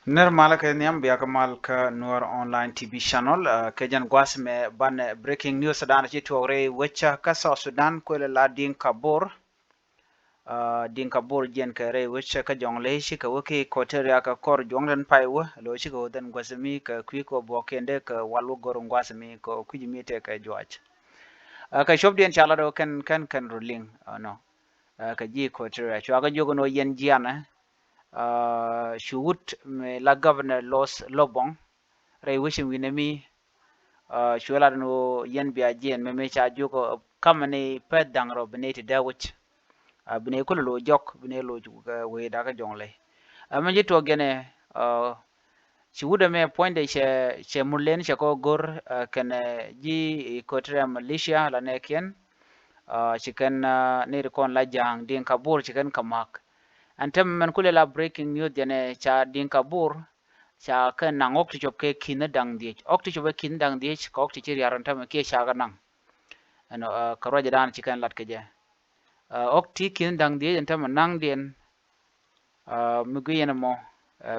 ner malaka niam biya kamal ka nuar online tv channel ke jan gwasme ban breaking news dan ci tore wecha ka South Sudan ko la din kabor jen ka re wecha ka jongle shi ka waki koteria ka kor jonglen paiwa lo shi ko dan gwasmi ka kwi ko bokende ka walu gor gwasmi ko kujimite ka jwach ka shob den chala do kan ruling no ka ji koteria chwa ga jogo no yen jiana shuut me la governor los lobong ray wishin winami shuala no yen biya jen me cha joko kamane pet dangro beneti dawich bine ko lo jok bine lo we daga jongle amma jito gene shuuda me point de che mulen che ko gor kana ji kotra malaysia la neken chicken ne kon la jang din kabur chicken kamak antem man kule la breaking news jene cha din kabur cha ka nangok ti chop ke kin dang di ok ti chop kin dang di ko ok ti chiri aran tam ke cha ga nang ano karo jadan chicken lat ke je ok ti kin dang di entam nang den mugu yena mo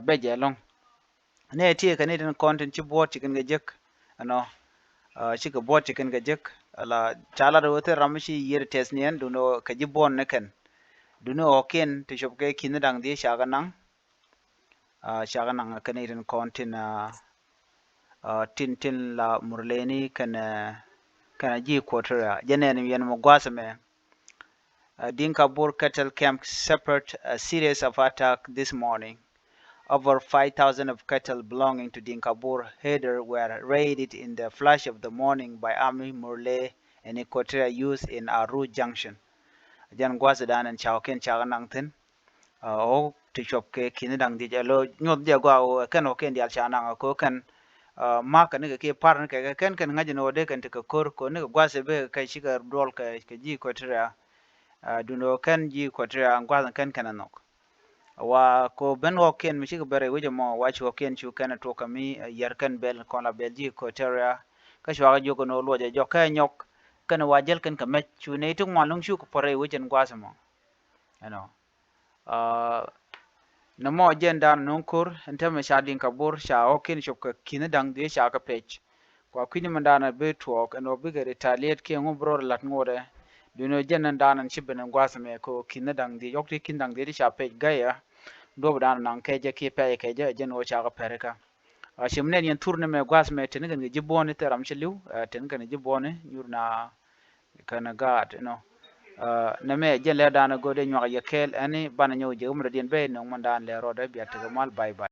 beje long ne ti ka ne den content ci bot chicken ga jek ano ci ka bot chicken ga jek ala chala do te ramshi yer tesnien duno ka jibon ne ken duno oken ti chop ke kin dang di cha ga nang shaganang Canadian contin tin la murleni kana ji quarter jenen yen mo gwasme Dinka Bur cattle camp suffered a series of attacks this morning. Over 5,000 of cattle belonging to Dinka Bur header were raided in the flash of the morning by Army Murle and Equatorial youth in Aru Junction. Jan Gwasadan and Chauken Chaganangton. O ti chop ke kin dang di lo nyot dia gwa kan o ken dia chana ko kan ma kan ke par ke kan ngaji no de kan te ko kor ko ne gwa se be kai shi ga dol ke ji ko tra duno kan ji ko tra gwa kan nok wa ko ben o ken mi shi ga bare wije mo wa chi o ken chu kan to kami yar kan bel ko la bel ji ko tra ka shwa ga jogo no lo je jo ka nyok kan wa jel kan ka me chu ne tu mo lung chu ko pare wije gwa se mo namo agenda nunkur ntame shadin kabur sha okin shopka kina dang de sha ka page kwa kwini mandana be tuok and obiga retaliate ke ngobro lat ngore duno jenan danan shibben gwasame ko kina dang de yokti kin dang de sha page gaya do dan nan keje ke pe keje jen o sha ka pereka shimnen yen turne me gwasame tin ga jibone teram shiliu tin ga jibone yurna kana gad na me jen le dana gode nywa yekel ani bana nyaw je umra din be no mandan le roda biya te mal bye bye